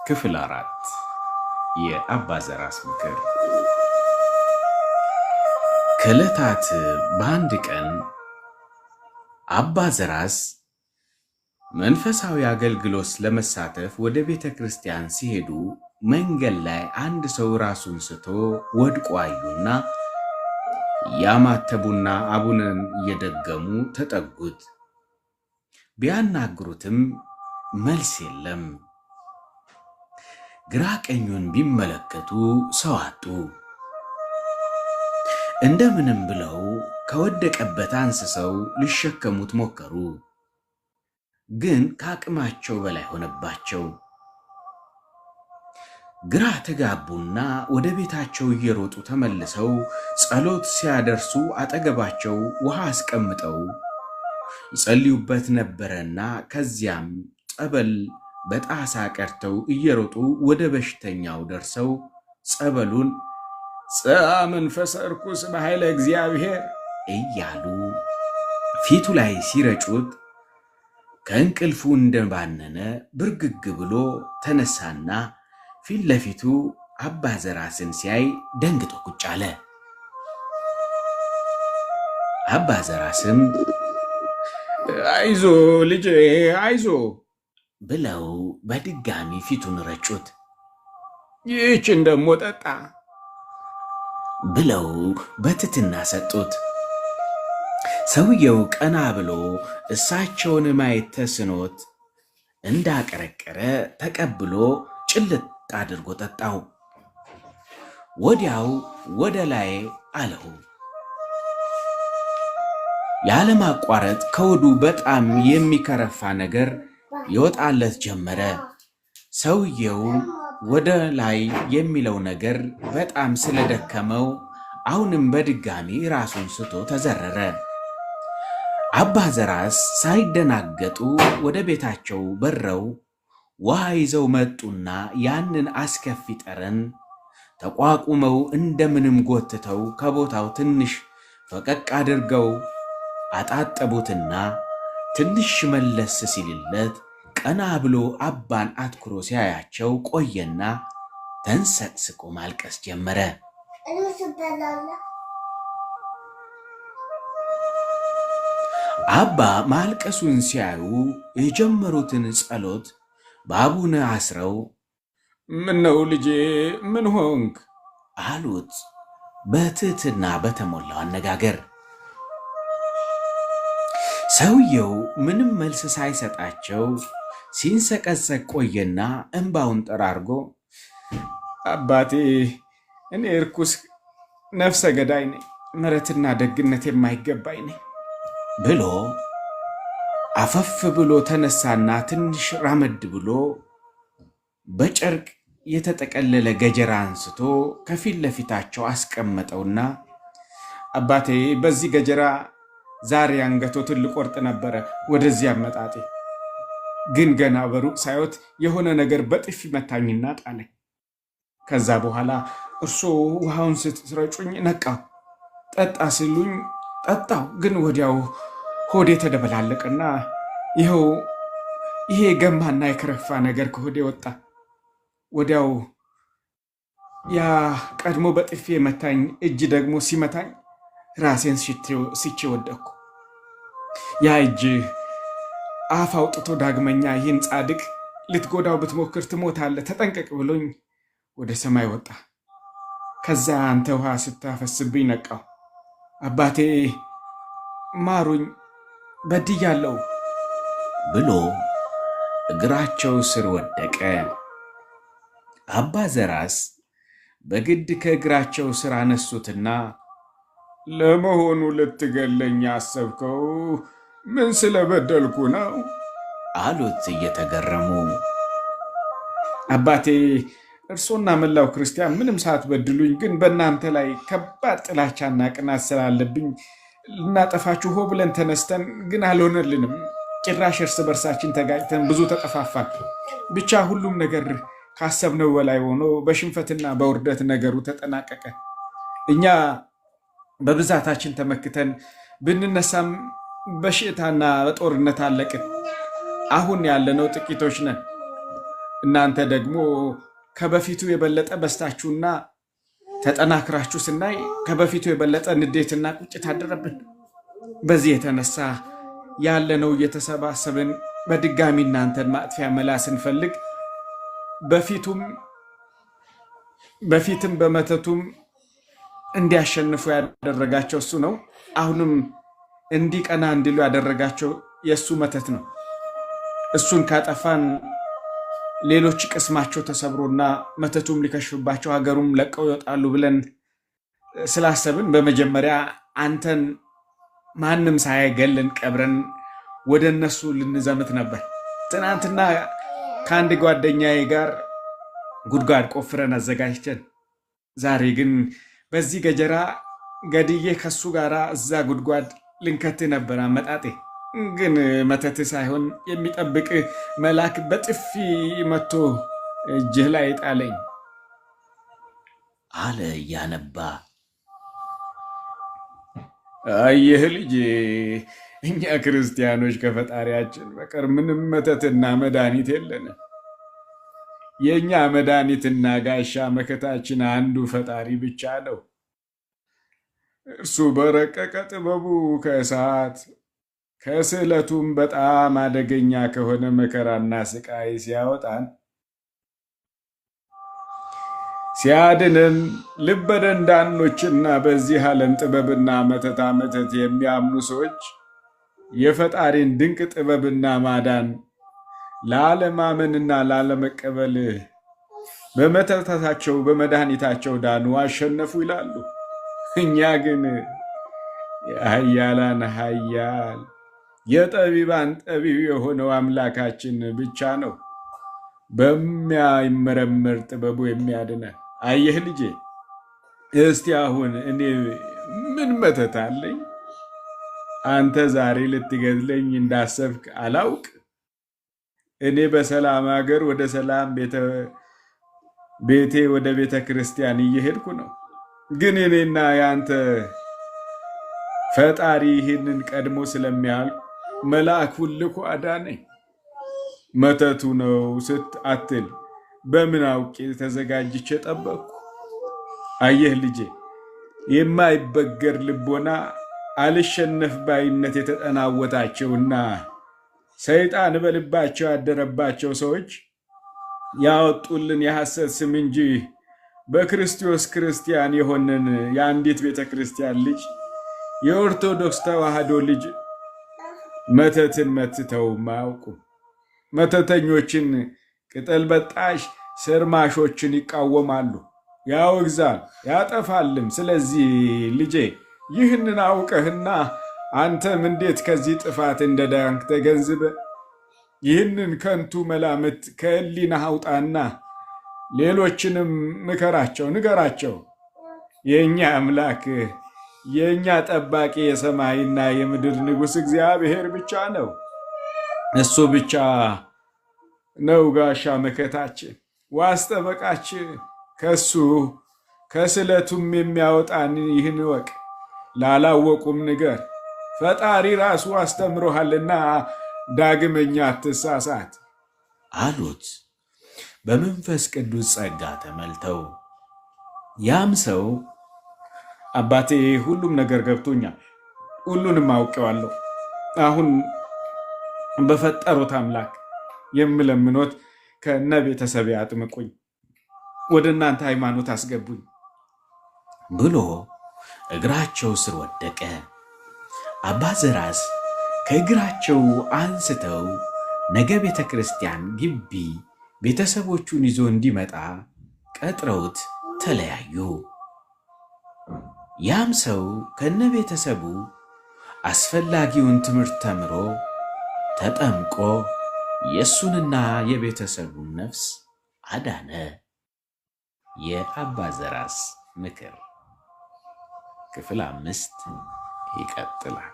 ክፍል 4 የአባ ዘራስ ምክር። ከዕለታት በአንድ ቀን አባ ዘራስ መንፈሳዊ አገልግሎት ለመሳተፍ ወደ ቤተ ክርስቲያን ሲሄዱ መንገድ ላይ አንድ ሰው ራሱን ስቶ ወድቆ አዩና ያማተቡና አቡነን እየደገሙ ተጠጉት። ቢያናግሩትም መልስ የለም። ግራ ቀኙን ቢመለከቱ ሰው አጡ። እንደምንም ብለው ከወደቀበት አንስሰው ሊሸከሙት ሞከሩ፣ ግን ከአቅማቸው በላይ ሆነባቸው። ግራ ተጋቡና ወደ ቤታቸው እየሮጡ ተመልሰው ጸሎት ሲያደርሱ አጠገባቸው ውሃ አስቀምጠው ይጸልዩበት ነበረና ከዚያም ጸበል በጣሳ ቀርተው እየሮጡ ወደ በሽተኛው ደርሰው ጸበሉን ጸአ መንፈሰ ርኩስ በኃይለ እግዚአብሔር እያሉ ፊቱ ላይ ሲረጩት ከእንቅልፉ እንደባነነ ብርግግ ብሎ ተነሳና ፊት ለፊቱ አባ ዘራስን ሲያይ ደንግጦ ቁጭ አለ። አባ ዘራስም አይዞ ልጄ አይዞ ብለው በድጋሚ ፊቱን ረጩት። ይህችን ደሞ ጠጣ ብለው በትትና ሰጡት። ሰውየው ቀና ብሎ እሳቸውን ማየት ተስኖት እንዳቀረቀረ ተቀብሎ ጭልጥ አድርጎ ጠጣው። ወዲያው ወደ ላይ አለው። ያለማቋረጥ ከሆዱ በጣም የሚከረፋ ነገር ይወጣለት ጀመረ። ሰውየው ወደ ላይ የሚለው ነገር በጣም ስለደከመው አሁንም በድጋሚ ራሱን ስቶ ተዘረረ። አባ ዘራስ ሳይደናገጡ ወደ ቤታቸው በረው ውሃ ይዘው መጡና ያንን አስከፊ ጠረን ተቋቁመው እንደምንም ጎትተው ከቦታው ትንሽ ፈቀቅ አድርገው አጣጠቡትና ትንሽ መለስ ሲልለት ቀና ብሎ አባን አትኩሮ ሲያያቸው ቆየና ተንሰቅስቆ ማልቀስ ጀመረ። አባ ማልቀሱን ሲያዩ የጀመሩትን ጸሎት በአቡነ አስረው ምነው ልጄ ምን ሆንክ አሉት በትህትና በተሞላው አነጋገር። ሰውየው ምንም መልስ ሳይሰጣቸው ሲንሰቀሰቅ ቆየና እንባውን ጠራርጎ አባቴ እኔ እርኩስ ነፍሰ ገዳይ ነኝ፣ ምሕረትና ደግነት የማይገባኝ ነኝ ብሎ አፈፍ ብሎ ተነሳና ትንሽ ራመድ ብሎ በጨርቅ የተጠቀለለ ገጀራ አንስቶ ከፊት ለፊታቸው አስቀመጠውና አባቴ በዚህ ገጀራ ዛሬ አንገቶትን ልቆርጥ ነበረ ወደዚህ አመጣጤ፣ ግን ገና በሩቅ ሳይወት የሆነ ነገር በጥፊ መታኝና ጣለኝ። ከዛ በኋላ እርሶ ውሃውን ስትረጩኝ ነቃው፣ ጠጣ ሲሉኝ ጠጣው፣ ግን ወዲያው ሆዴ ተደበላለቀና ይኸው ይሄ ገማና የከረፋ ነገር ከሆዴ ወጣ። ወዲያው ያ ቀድሞ በጥፊ መታኝ እጅ ደግሞ ሲመታኝ ራሴን ስቼ ወደቅኩ። ያ እጅ አፍ አውጥቶ ዳግመኛ ይህን ጻድቅ ልትጎዳው ብትሞክር ትሞታለህ፣ ተጠንቀቅ ብሎኝ ወደ ሰማይ ወጣ። ከዛ አንተ ውሃ ስታፈስብኝ ነቃው። አባቴ ማሩኝ፣ በድያለሁ ብሎ እግራቸው ስር ወደቀ። አባ ዘራስ በግድ ከእግራቸው ስር አነሱትና ለመሆኑ ልትገለኝ አሰብከው ምን ስለበደልኩ ነው አሉት እየተገረሙ። አባቴ እርሶና መላው ክርስቲያን ምንም ሳትበድሉኝ፣ ግን በእናንተ ላይ ከባድ ጥላቻና ቅናት ስላለብኝ ልናጠፋችሁ ሆ ብለን ተነስተን ግን አልሆነልንም። ጭራሽ እርስ በርሳችን ተጋጭተን ብዙ ተጠፋፋን። ብቻ ሁሉም ነገር ካሰብነው በላይ ሆኖ በሽንፈትና በውርደት ነገሩ ተጠናቀቀ። እኛ በብዛታችን ተመክተን ብንነሳም በሽታና በጦርነት አለቅን። አሁን ያለነው ጥቂቶች ነን። እናንተ ደግሞ ከበፊቱ የበለጠ በስታችሁና ተጠናክራችሁ ስናይ ከበፊቱ የበለጠ ንዴትና ቁጭት አደረብን። በዚህ የተነሳ ያለነው እየተሰባሰብን በድጋሚ እናንተን ማጥፊያ መላ ስንፈልግ በፊትም በመተቱም እንዲያሸንፉ ያደረጋቸው እሱ ነው። አሁንም እንዲቀና እንዲሉ ያደረጋቸው የእሱ መተት ነው። እሱን ካጠፋን ሌሎች ቅስማቸው ተሰብሮና መተቱም ሊከሽፍባቸው ሀገሩም ለቀው ይወጣሉ ብለን ስላሰብን በመጀመሪያ አንተን ማንም ሳይገልን ቀብረን ወደ እነሱ ልንዘምት ነበር። ትናንትና ከአንድ ጓደኛዬ ጋር ጉድጓድ ቆፍረን አዘጋጅተን፣ ዛሬ ግን በዚህ ገጀራ ገድዬ ከሱ ጋር እዛ ጉድጓድ ልንከት ነበር አመጣጤ። ግን መተት ሳይሆን የሚጠብቅ መልአክ በጥፊ መቶ እጅህ ላይ ጣለኝ አለ እያነባ። አየህ ልጄ፣ እኛ ክርስቲያኖች ከፈጣሪያችን በቀር ምንም መተትና መድኃኒት የለንም። የእኛ መድኃኒትና ጋሻ መከታችን አንዱ ፈጣሪ ብቻ ነው። እርሱ በረቀቀ ጥበቡ ከእሳት ከስዕለቱም በጣም አደገኛ ከሆነ መከራና ስቃይ ሲያድንን ልበ ደንዳኖችና በዚህ ዓለም ጥበብና መተት የሚያምኑ ሰዎች የፈጣሪን ድንቅ ጥበብና ማዳን ላለማመንና ላለመቀበል በመተታቸው በመድኃኒታቸው ዳኑ፣ አሸነፉ ይላሉ። እኛ ግን የኃያላን ኃያል የጠቢባን ጠቢብ የሆነው አምላካችን ብቻ ነው በሚያይመረመር ጥበቡ የሚያድነን። አየህ ልጄ፣ እስቲ አሁን እኔ ምን መተት አለኝ? አንተ ዛሬ ልትገድለኝ እንዳሰብክ አላውቅ። እኔ በሰላም ሀገር ወደ ሰላም ቤቴ ወደ ቤተ ክርስቲያን እየሄድኩ ነው። ግን እኔና ያንተ ፈጣሪ ይህንን ቀድሞ ስለሚያውቅ መልአኩን ልኮ አዳነኝ። መተቱ ነው አትል፣ በምን አውቄ ተዘጋጅቼ ጠበቅኩ። አየህ ልጄ፣ የማይበገር ልቦና አልሸነፍ ባይነት የተጠናወታቸውና ሰይጣን በልባቸው ያደረባቸው ሰዎች ያወጡልን የሐሰት ስም እንጂ በክርስቶስ ክርስቲያን የሆንን የአንዲት ቤተ ክርስቲያን ልጅ የኦርቶዶክስ ተዋህዶ ልጅ መተትን መትተው አያውቁም። መተተኞችን፣ ቅጠል በጣሽ ስርማሾችን ይቃወማሉ፣ ያወግዛል፣ ያጠፋልም። ስለዚህ ልጄ ይህንን አውቀህና አንተም እንዴት ከዚህ ጥፋት እንደዳንክ ተገንዝበህ ይህንን ከንቱ መላምት ከሕሊናህ አውጣና ሌሎችንም ምከራቸው፣ ንገራቸው። የእኛ አምላክ የእኛ ጠባቂ የሰማይና የምድር ንጉሥ እግዚአብሔር ብቻ ነው። እሱ ብቻ ነው ጋሻ መከታችን፣ ዋስ ጠበቃችን። ከሱ ከስለቱም የሚያወጣን ይህን እወቅ፣ ላላወቁም ንገር። ፈጣሪ ራሱ አስተምሮሃልና ዳግመኛ አትሳሳት አሉት። በመንፈስ ቅዱስ ጸጋ ተመልተው ያም ሰው አባቴ ሁሉም ነገር ገብቶኛል፣ ሁሉንም አውቄዋለሁ። አሁን በፈጠሩት አምላክ የምለምኖት ከነ ቤተሰብ አጥምቁኝ፣ ወደ እናንተ ሃይማኖት አስገቡኝ ብሎ እግራቸው ስር ወደቀ። አባ ዘራስ ከእግራቸው አንስተው ነገ ቤተ ክርስቲያን ግቢ ቤተሰቦቹን ይዞ እንዲመጣ ቀጥረውት ተለያዩ። ያም ሰው ከነ ቤተሰቡ አስፈላጊውን ትምህርት ተምሮ ተጠምቆ የእሱንና የቤተሰቡን ነፍስ አዳነ። የአባ ዘራስ ምክር ክፍል 5 ይቀጥላል።